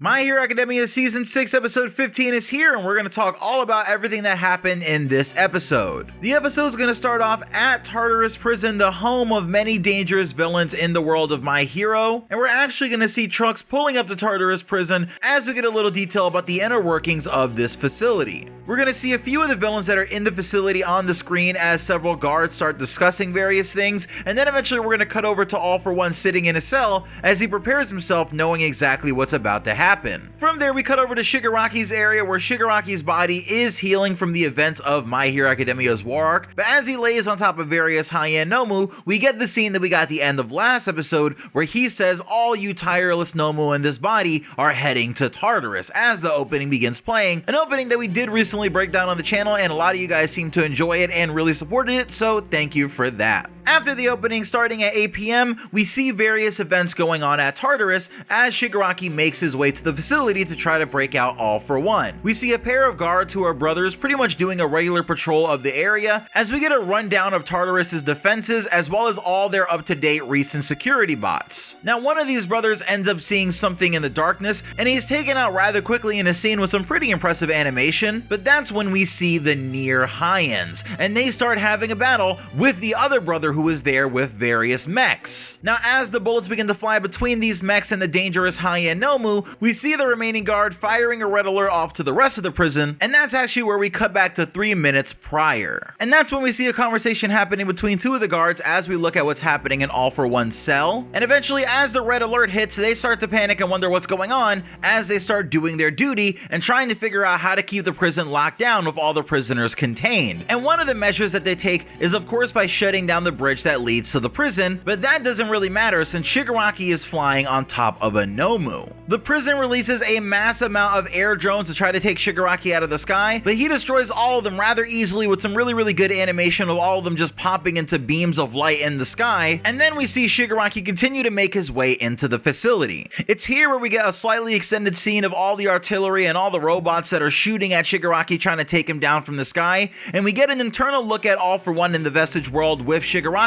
My Hero Academia Season 6 Episode 15 is here, and we're going to talk all about everything that happened in this episode. The episode is going to start off at Tartarus Prison, the home of many dangerous villains in the world of My Hero, and we're actually going to see Trunks pulling up to Tartarus Prison as we get a little detail about the inner workings of this facility. We're going to see a few of the villains that are in the facility on the screen as several guards start discussing various things, and then eventually we're going to cut over to All For One sitting in a cell as he prepares himself, knowing exactly what's about to happen. From there, we cut over to Shigaraki's area, where Shigaraki's body is healing from the events of My Hero Academia's war arc, but as he lays on top of various high-end Nomu, we get the scene that we got at the end of last episode, where he says all you tireless Nomu in this body are heading to Tartarus, as the opening begins playing, an opening that we did recently break down on the channel, and a lot of you guys seem to enjoy it and really supported it, so thank you for that. After the opening, starting at 8 p.m, we see various events going on at Tartarus as Shigaraki makes his way to the facility to try to break out All For One. We see a pair of guards who are brothers pretty much doing a regular patrol of the area as we get a rundown of Tartarus's defenses as well as all their up-to-date recent security bots. Now, one of these brothers ends up seeing something in the darkness and he's taken out rather quickly in a scene with some pretty impressive animation, but that's when we see the near high-ends and they start having a battle with the other brother who is there with various mechs. Now, as the bullets begin to fly between these mechs and the dangerous high-end Nomu, we see the remaining guard firing a red alert off to the rest of the prison, and that's actually where we cut back to 3 minutes prior. And that's when we see a conversation happening between two of the guards as we look at what's happening in All For One's cell. And eventually, as the red alert hits, they start to panic and wonder what's going on as they start doing their duty and trying to figure out how to keep the prison locked down with all the prisoners contained. And one of the measures that they take is of course by shutting down the bridge that leads to the prison, but that doesn't really matter since Shigaraki is flying on top of a Nomu. The prison releases a mass amount of air drones to try to take Shigaraki out of the sky, but he destroys all of them rather easily with some really good animation of all of them just popping into beams of light in the sky, and then we see Shigaraki continue to make his way into the facility. It's here where we get a slightly extended scene of all the artillery and all the robots that are shooting at Shigaraki trying to take him down from the sky, and we get an internal look at All For One in the Vestige world with Shigaraki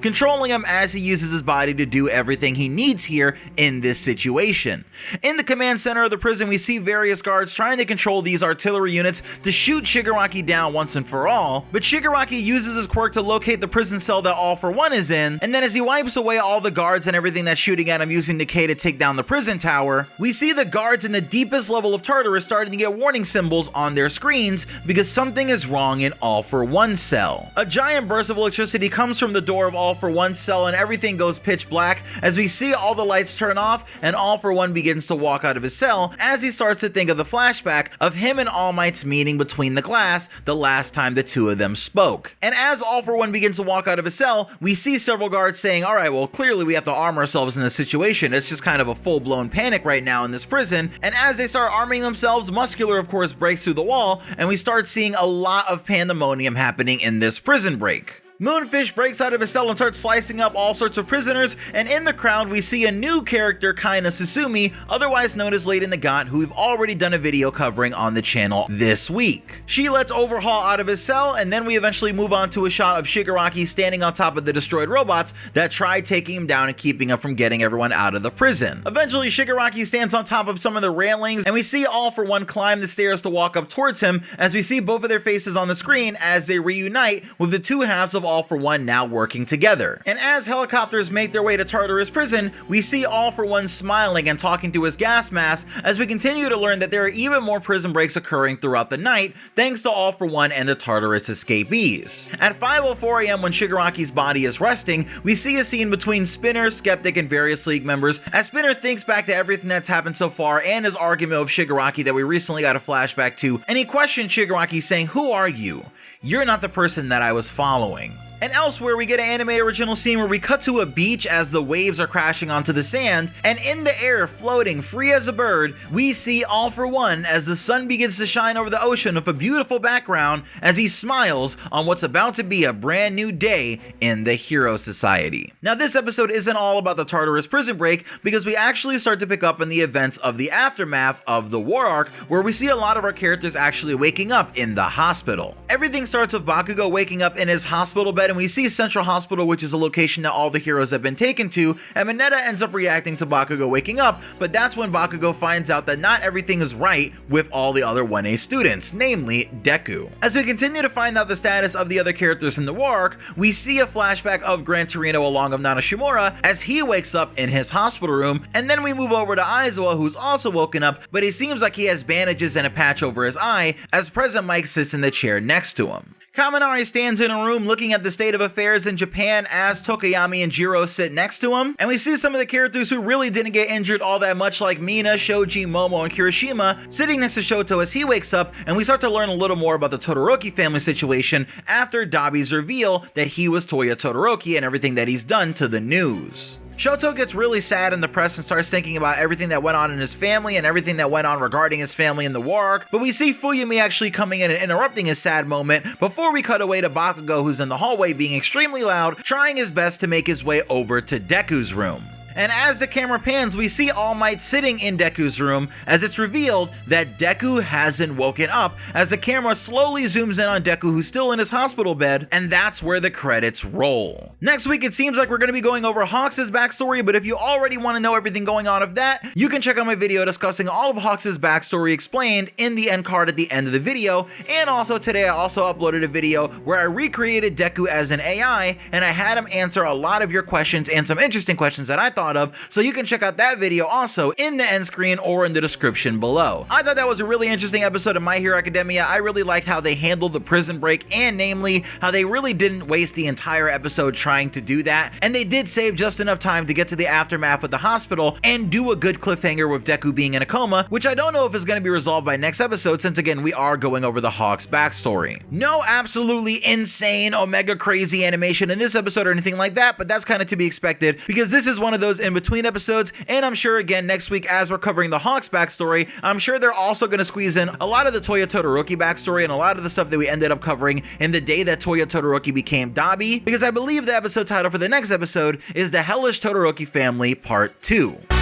controlling him as he uses his body to do everything he needs here in this situation. In the command center of the prison, we see various guards trying to control these artillery units to shoot Shigaraki down once and for all, but Shigaraki uses his quirk to locate the prison cell that All For One is in, and then as he wipes away all the guards and everything that's shooting at him using the K to take down the prison tower, we see the guards in the deepest level of Tartarus starting to get warning symbols on their screens because something is wrong in All For One's cell. A giant burst of electricity comes from the door of All For One's cell and everything goes pitch black as we see all the lights turn off and All For One begins to walk out of his cell as he starts to think of the flashback of him and All Might's meeting between the glass the last time the two of them spoke. And as All For One begins to walk out of his cell, we see several guards saying, alright, well clearly we have to arm ourselves in this situation. It's just kind of a full-blown panic right now in this prison. And as they start arming themselves, Muscular of course breaks through the wall and we start seeing a lot of pandemonium happening in this prison break. Moonfish breaks out of his cell and starts slicing up all sorts of prisoners, and in the crowd we see a new character, Kaina Susumi, otherwise known as Lady Nagat, who we've already done a video covering on the channel this week. She lets Overhaul out of his cell, and then we eventually move on to a shot of Shigaraki standing on top of the destroyed robots that try taking him down and keeping him from getting everyone out of the prison. Eventually, Shigaraki stands on top of some of the railings, and we see All For One climb the stairs to walk up towards him as we see both of their faces on the screen as they reunite with the two halves of All For One now working together. And as helicopters make their way to Tartarus Prison, we see All For One smiling and talking to his gas mask as we continue to learn that there are even more prison breaks occurring throughout the night thanks to All For One and the Tartarus escapees. At 5:04 a.m. when Shigaraki's body is resting, we see a scene between Spinner, Skeptic, and various League members as Spinner thinks back to everything that's happened so far and his argument with Shigaraki that we recently got a flashback to, and he questions Shigaraki saying, "Who are you? You're not the person that I was following." And elsewhere, we get an anime original scene where we cut to a beach as the waves are crashing onto the sand, and in the air, floating free as a bird, we see All For One as the sun begins to shine over the ocean with a beautiful background as he smiles on what's about to be a brand new day in the Hero Society. Now, this episode isn't all about the Tartarus prison break because we actually start to pick up on the events of the aftermath of the war arc, where we see a lot of our characters actually waking up in the hospital. Everything starts with Bakugo waking up in his hospital bed fled, and we see Central Hospital, which is a location that all the heroes have been taken to, and Mineta ends up reacting to Bakugo waking up, but that's when Bakugo finds out that not everything is right with all the other 1A students, namely Deku. As we continue to find out the status of the other characters in the war arc, we see a flashback of Gran Torino along of Nanashimura as he wakes up in his hospital room, and then we move over to Aizawa, who's also woken up, but it seems like he has bandages and a patch over his eye as President Mike sits in the chair next to him. Kaminari stands in a room looking at the state of affairs in Japan as Tokoyami and Jiro sit next to him, and we see some of the characters who really didn't get injured all that much, like Mina, Shoji, Momo, and Kirishima sitting next to Shoto as he wakes up, and we start to learn a little more about the Todoroki family situation after Dabi's reveal that he was Touya Todoroki and everything that he's done to the news. Shoto gets really sad and depressed and starts thinking about everything that went on in his family and everything that went on regarding his family in the war arc, but we see Fuyumi actually coming in and interrupting his sad moment before we cut away to Bakugo, who's in the hallway being extremely loud, trying his best to make his way over to Deku's room. And as the camera pans, we see All Might sitting in Deku's room as it's revealed that Deku hasn't woken up, as the camera slowly zooms in on Deku, who's still in his hospital bed, and that's where the credits roll. Next week, it seems like we're going to be going over Hawks' backstory, but if you already want to know everything going on of that, you can check out my video discussing all of Hawks' backstory explained in the end card at the end of the video. And also today, I also uploaded a video where I recreated Deku as an AI, and I had him answer a lot of your questions and some interesting questions that I thought of, so you can check out that video also in the end screen or in the description below. I thought that was a really interesting episode of My Hero Academia. I really liked how they handled the prison break, and namely how they really didn't waste the entire episode trying to do that, and they did save just enough time to get to the aftermath with the hospital and do a good cliffhanger with Deku being in a coma, which I don't know if is going to be resolved by next episode, since again we are going over the Hawks backstory. No absolutely insane omega crazy animation in this episode or anything like that, but that's kind of to be expected because this is one of those in between episodes, and I'm sure again next week as we're covering the Hawks backstory, I'm sure they're also going to squeeze in a lot of the Touya Todoroki backstory and a lot of the stuff that we ended up covering in the day that Touya Todoroki became Dabi, because I believe the episode title for the next episode is The Hellish Todoroki Family Part 2.